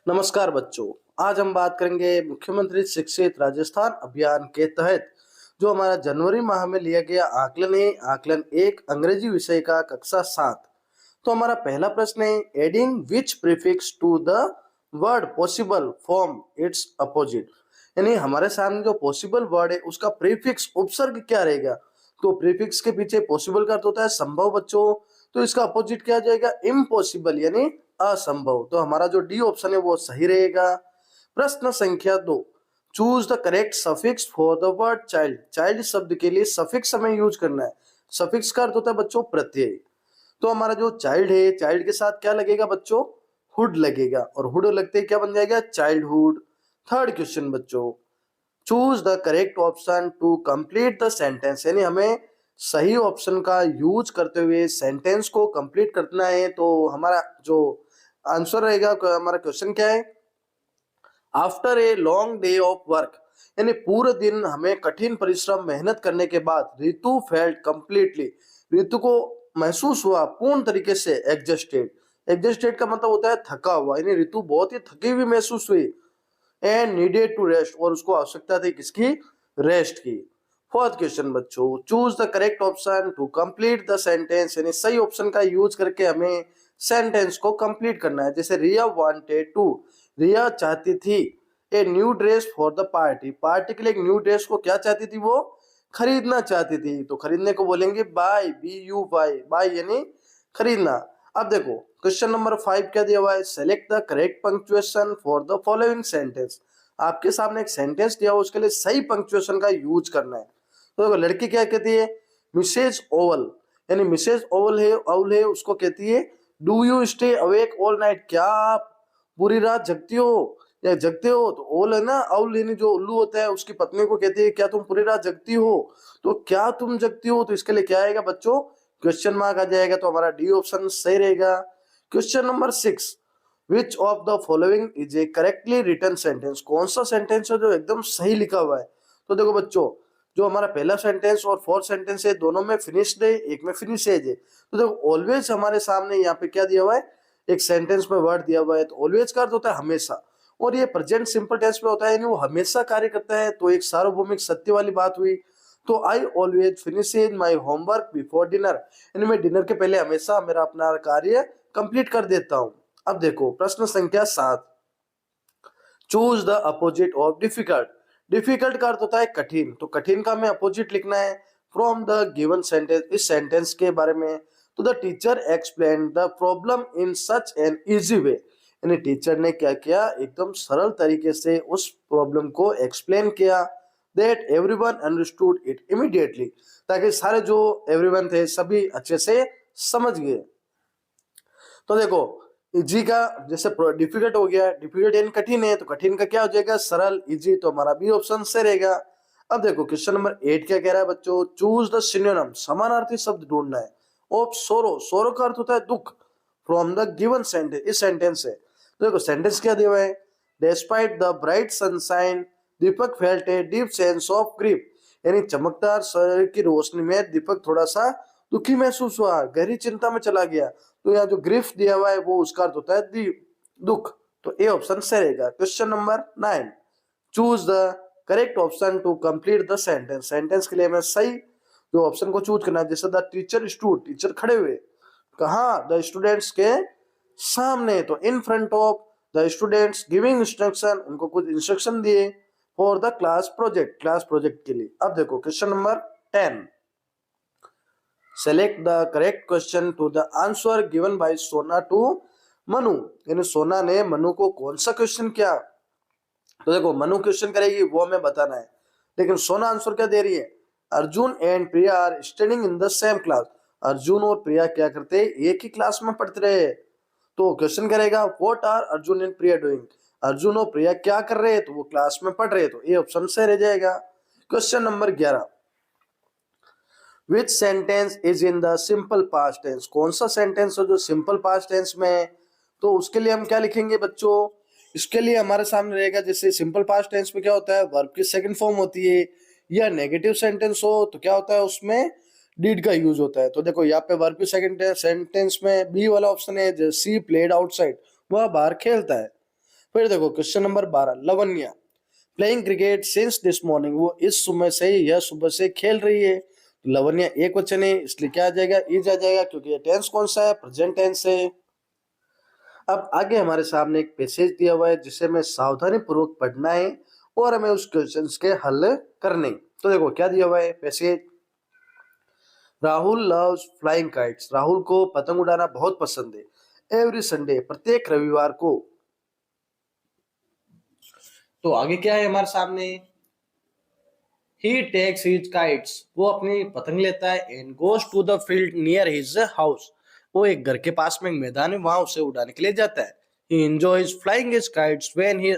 नमस्कार बच्चों। आज हम बात करेंगे मुख्यमंत्री शिक्षित राजस्थान अभियान के तहत जो हमारा जनवरी माह में लिया गया आकलन है। आकलन एक अंग्रेजी विषय का कक्षा 7। तो हमारा पहला प्रश्न है, adding which prefix to the word possible form its opposite. यानी हमारे सामने जो पॉसिबल वर्ड है उसका प्रीफिक्स उपसर्ग क्या रहेगा। तो प्रीफिक्स के पीछे पॉसिबल का अर्थ होता है संभव बच्चों, तो इसका अपोजिट क्या आ जाएगा, इम्पॉसिबल यानी असंभव। तो हमारा जो डी ऑप्शन है वो सही रहेगा। प्रश्न संख्या 2, choose the correct suffix for the word child. Child शब्द के लिए सफिक्स हमें यूज करना है। सफिक्स का अर्थ होता है बच्चों प्रत्यय। तो हमारा जो चाइल्ड है, चाइल्ड के साथ क्या लगेगा बच्चों, हुड लगेगा, और हुड लगते ही क्या बन जाएगा, चाइल्डहुड। थर्ड क्वेश्चन बच्चों, choose the correct option to complete the sentence. यानी हमें सही ऑप्शन का यूज करते हुए सेंटेंस को कंप्लीट करना है। तो हमारा जो आंसर रहेगा, हमारा क्वेश्चन क्या है, after a long day of work. यानी पूरे दिन हमें कठिन परिश्रम मेहनत करने के बाद ऋतु फेल्ट कंप्लीटली, ऋतु को महसूस हुआ पूर्ण तरीके से एग्जस्टेड। एग्जस्टेड का मतलब होता है थका हुआ, यानी ऋतु बहुत ही थकी हुई महसूस हुई। एंड नीडेड टू रेस्ट, और उसको आवश्यकता थी किसकी, रेस्ट की। फोर्थ क्वेश्चन बच्चों, choose the correct option to complete the sentence. यानी सही ऑप्शन का यूज करके हमें सेंटेंस को कंप्लीट करना है। जैसे रिया वांटेड टू, रिया चाहती थी a new dress for the party. Party के लिए एक न्यू ड्रेस को क्या चाहती थी, वो खरीदना चाहती थी। तो खरीदने को बोलेंगे buy, B U Y, buy यानी खरीदना। अब देखो क्वेश्चन नंबर 5 क्या दिया हुआ है, select the correct punctuation for the following sentence. आपके सामने एक सेंटेंस दिया हुआ, उसके लिए सही पंक्चुएशन का यूज करना है। तो देखो लड़की क्या कहती है, मिसेज ओवल, यानी मिसेज ओवल है, ओवल है, उसको कहती है do you stay awake all night. क्या आप पूरी रात जगती हो या जगते हो। तो ओवल है ना, ओवल यानी जो उल्लू होता है, उसकी पत्नी को कहती है क्या तुम पूरी रात जगती हो। तो क्या तुम जगती हो, तो इसके लिए क्या आएगा बच्चों, क्वेश्चन मार्क आ जाएगा। तो हमारा डी ऑप्शन सही रहेगा। Question number 6, which of the following is a correctly written sentence. कौन सा सेंटेंस है जो एकदम सही लिखा हुआ है। तो देखो बच्चों, जो हमारा पहला सेंटेंस और फोर्थ सेंटेंस है, दोनों में फिनिश्ड है, एक में फिनिश है। तो देखो ऑलवेज हमारे सामने यहाँ पे क्या दिया हुआ है, एक सेंटेंस में वर्ड दिया हुआ है। तो ऑलवेज का अर्थ होता है हमेशा, और ये प्रेजेंट सिंपल टेंस में होता है, यानी वो हमेशा कार्य करता है। तो एक सार्वभौमिक सत्य वाली बात हुई। तो I always finish my homework before dinner, यानी मैं डिनर के पहले हमेशा मेरा अपना कार्य कंप्लीट कर देता हूँ। अब देखो प्रश्न संख्या 7, choose the opposite of difficult. Difficult का अर्थ होता है कठिन, तो कठिन का हमें अपोजिट लिखना है फ्रॉम द गिवन सेंटेंस। इस सेंटेंस के बारे में, तो the teacher explain the problem in such an easy way. यानी टीचर ने क्या किया, एकदम सरल तरीके से उस प्रॉब्लम को एक्सप्लेन किया, that everyone understood it immediately, ताकि सारे जो एवरीवन थे सभी अच्छे से समझ गए। तो देखो इजी का जैसे डिफिकल्ट हो गया, डिफिकल्ट यानी कठिन है, तो कठिन का क्या हो जाएगा, सरल, इजी। तो हमारा बी ऑप्शन से रहेगा। अब देखो क्वेश्चन नंबर 8 क्या कह रहा है बच्चों, चूज द सिनोनिम, समानार्थी शब्द ढूंढना है ऑफ सोरो। सोरो का अर्थ होता है दुख, फ्रॉम द गिवन सेंटेंस, इस सेंटेंस से। तो देखो सेंटेंस क्या दिया हुआ है, despite the bright sunshine Deepak felt a deep sense of grief. यानी चमकदार सूर्य की रोशनी में दीपक थोड़ा सा दुखी महसूस हुआ, गहरी चिंता में चला गया। तो यहाँ जो ग्रीफ दिया हुआ है वो उसका अर्थ होता है दुख। तो ए ऑप्शन सही रहेगा। Question number 9, choose the correct option to complete the sentence. Sentence के लिए हमें सही जो ऑप्शन को चूज करना है। जैसे द टीचर स्टूड, टीचर खड़े हुए, कहा द स्टूडेंट्स के सामने, तो in front of the students giving instruction, उनको कुछ इंस्ट्रक्शन दिए for the class project, class project के लिए। अब देखो question number 10, select the correct question to the answer given by Sona to Manu. यानी सोना ने मनु को कौन सा क्वेश्चन किया। तो देखो मनु क्वेश्चन करेगी वो हमें बताना है, लेकिन सोना आंसर क्या दे रही है, Arjun and Priya are studying in the same class. Arjun और प्रिया क्या करते हैं, एक ही क्लास में पढ़ते रहे। तो क्वेश्चन करेगा what are Arjun and Priya doing. Arjun और प्रिया क्या कर रहे हैं, तो वो क्लास में पढ़ रहे हैं। तो ये ऑप्शन सही रह जाएगा। Question number 11, which sentence is in the simple past tense. कौन सा सेंटेंस है जो सिंपल पास्ट टेंस में है। तो उसके लिए हम क्या लिखेंगे बच्चों, इसके लिए हमारे सामने रहेगा, जैसे सिंपल पास्ट टेंस में क्या होता है, वर्ब की सेकंड फॉर्म होती है, या नेगेटिव सेंटेंस हो तो क्या होता है, उसमें डिड का यूज होता है। तो देखो यहाँ पे वर्ब की सेकंड सेंटेंस में बी वाला ऑप्शन है, सी प्लेड आउटसाइड, वह बाहर खेलता है। फिर देखो question number 12, Lavanya playing cricket since this morning, वो इस सुबह से यह सुबह से खेल रही है। लवन्या एक वचन है, इसलिए क्या आ जाएगा, इज आ जाएगा, क्योंकि ये टेंस कौन सा है, प्रेजेंट टेंस है। अब आगे हमारे सामने एक पैसेज दिया हुआ है जिसे हमें सावधानी पूर्वक पढ़ना है और हमें उस क्वेश्चन के हल करने। तो देखो क्या दिया हुआ है passage. Rahul loves flying kites, Rahul को पतंग उड़ाना बहुत पसंद है। एवरी संडे, प्रत्येक रविवार को। तो आगे क्या है हमारे सामने, ही टेक्स हिज काइट्स, वो अपनी पतंग लेता है, and goes to the field near his house, वो एक घर के पास में एक मैदान है, वहां उसे उड़ाने के लिए जाता है। He enjoys flying his kites when he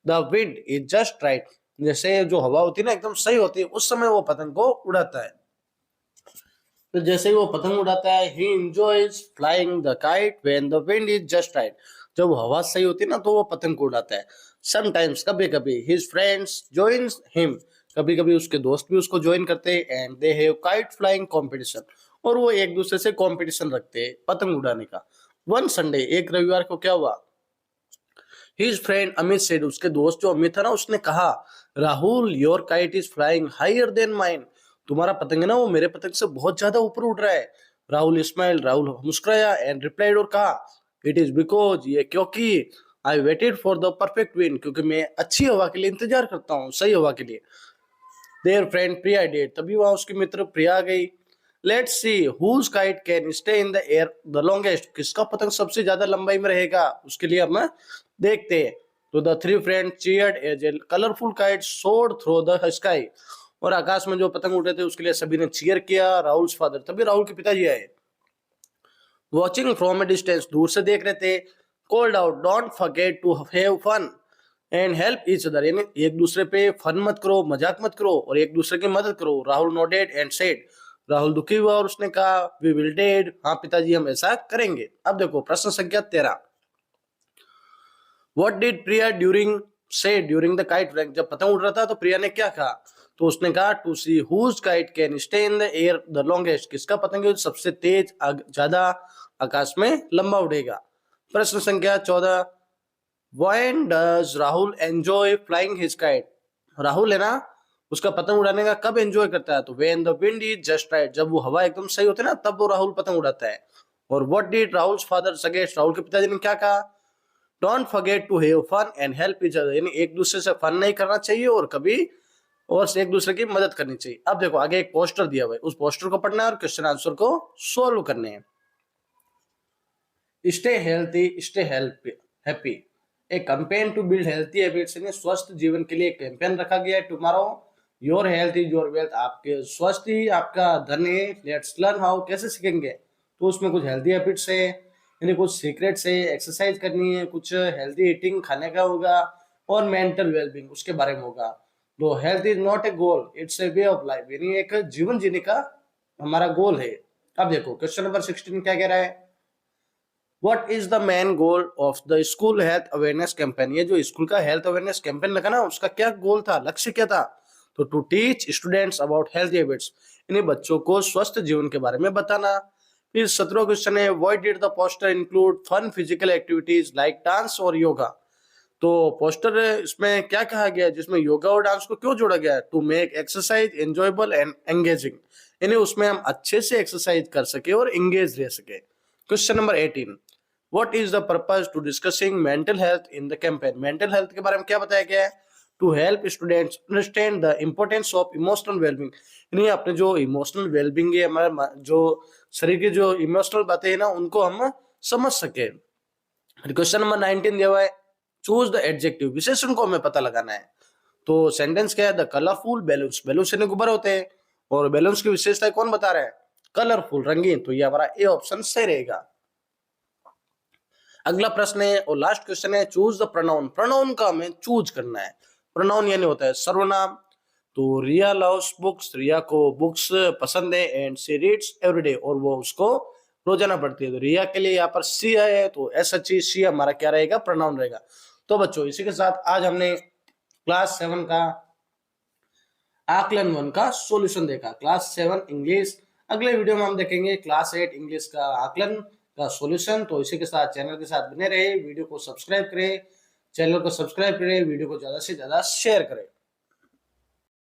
the wind is just right, जैसे जो हवा होती है ना एकदम सही होती है, उस समय वो पतंग को उड़ाता है। तो जैसे ही वो पतंग उड़ाता है, he enjoys flying the kite when the wind is just right, जब हवा सही होती है ना तो वो पतंग को उड़ाता है। समटाइम्स, कभी कभी, हिज फ्रेंड्स जॉइन्स हिम, कभी कभी उसके दोस्त भी उसको ज्वाइन करते हैं। And they have kite flying competition, और वो एक दूसरे से कंपटीशन रखते हैं पतंग उड़ाने का। वन संडे, एक रविवार को क्या हुआ, हिज फ्रेंड अमित सेड, उसके दोस्त जो अमित था ना उसने कहा, Rahul your kite is flying higher than mine, तुम्हारा पतंग है ना वो मेरे पतंग से बहुत ज्यादा ऊपर उड़ रहा है। राहुल स्माइल, राहुल मुस्कुराया, एंड रिप्लाइड, और कहा, इट इज बिकॉज, ये क्योंकि, I waited for the perfect wind, क्योंकि मैं अच्छी हवा के लिए इंतजार करता हूँ, सही हवा के लिए। देयर फ्रेंड प्रिया डिड, तभी वहां उसकी मित्र प्रिया आ गई। Let's see whose kite can stay in the air the longest, किसका पतंग सबसे ज्यादा लंबाई में रहेगा, उसके लिए हम देखते हैं। तो the three friend cheered as a colourful kite soared through the sky, और आकाश में जो पतंग उड़ रहे थे उसके लिए सभी ने चीयर किया। राहुल्स फादर, तभी राहुल के पिताजी आए, वॉचिंग फ्रॉम ए डिस्टेंस, दूर से देख रहे थे। Called out, don't forget to have fun and help each other, यानी एक दूसरे पे फन मत करो, मजाक मत करो, और एक दूसरे की मदद करो। Rahul nodded and said, Rahul दुखी हुआ और उसने कहा, वी विल डेड, हाँ पिताजी हम ऐसा करेंगे। अब देखो प्रश्न संख्या 13, what did Priya during the kite flying, जब पतंग उड़ रहा था तो प्रिया ने क्या कहा, तो उसने कहा, to see whose kite can stay in the air the longest, किसका पतंग है सबसे तेज ज्यादा आकाश में लंबा उड़ेगा। प्रश्न संख्या 14, when does Rahul enjoy flying his kite, Rahul है ना उसका पतंग उड़ाने का कब एंजॉय करता है, तो when the wind is just right, जब वो हवा एकदम सही होती है ना तब वो राहुल पतंग उड़ाता है। और what did Rahul's father suggest, Rahul के पिताजी ने क्या कहा, don't forget to have fun and help each other, यानी एक दूसरे से फन नहीं करना चाहिए और कभी और एक दूसरे की मदद करनी चाहिए। अब देखो आगे एक पोस्टर दिया हुआ है, उस पोस्टर को पढ़ना है और क्वेश्चन आंसर को सोल्व करने हैं। Stay healthy stay happy, a campaign to build healthy habits, यानी स्वस्थ जीवन के लिए कैंपेन रखा गया है। Tomorrow your health is your wealth, आपके स्वस्थ ही आपका धन है। लेट्स लर्न हाउ, कैसे सीखेंगे, तो उसमें कुछ हेल्थी हैबिट्स है, यानी कुछ सीक्रेट्स है, एक्सरसाइज करनी है, कुछ हेल्थी ईटिंग खाने का होगा, और मेंटल वेलबींग उसके बारे में होगा। तो health is not a goal, it's a way of life, यानी एक जीवन जीने का हमारा गोल है। अब देखो क्वेश्चन नंबर 16 क्या कह रहा है, what is the main goal of the school health awareness campaign, ये जो स्कूल का हेल्थ अवेयरनेस कैंपेन लगा ना उसका क्या गोल था, लक्ष्य क्या था, तो to teach students about health habits, यानी बच्चों को स्वस्थ जीवन के बारे में बताना। फिर 17 क्वेश्चन है, why did the poster include fun physical activities like dance और योगा, तो पोस्टर इसमें क्या कहा गया है जिसमें योगा और डांस को क्यों जोड़ा गया है, to make exercise enjoyable and engaging, यानी उसमें हम अच्छे से एक्सरसाइज कर सके और एंगेज रह सके। Question number 18, what is the purpose to discussing mental health in the campaign, mental health के बारे में क्या बताया गया है, to help students understand the importance of emotional wellbeing, यानी अपने जो इमोशनल वेलबींग है, हमारे जो शरीर की जो इमोशनल बातें हैं ना उनको हम समझ सके। क्वेश्चन नंबर 19 दिया हुआ है, चूज द एडजेक्टिव, विशेषण को हमें पता लगाना है। तो सेंटेंस क्या है, द कलरफुल बैलून्स, बैलून्स यानी गुब्बारे होते हैं, और बैलून्स की विशेषता कौन बता रहा है, कलरफुल, रंगीन, तो ये हमारा ए ऑप्शन सही रहेगा। अगला प्रश्न है और लास्ट क्वेश्चन है, चूज द प्रोनाउन, प्रोनाउन का हमें चूज करना है। प्रोनाउन यानी होता है सर्वनाम। तो रिया लव्स बुक्स, रिया को बुक्स पसंद है, एंड शी रीड्स एवरीडे, और वो उसको रोजाना पढ़ती है। तो रिया के लिए यहाँ पर सी है, तो एस एच सी हमारा क्या रहेगा, प्रोनाउन रहेगा। तो बच्चों इसी के साथ आज हमने क्लास 7 का आकलन 1 का सॉल्यूशन देखा, क्लास 7 इंग्लिश। अगले वीडियो में हम देखेंगे क्लास 8 इंग्लिश का आकलन का सॉल्यूशन। तो इसी के साथ चैनल के साथ बने रहे, वीडियो को सब्सक्राइब करें, चैनल को सब्सक्राइब करें, वीडियो को ज़्यादा से ज़्यादा शेयर करें।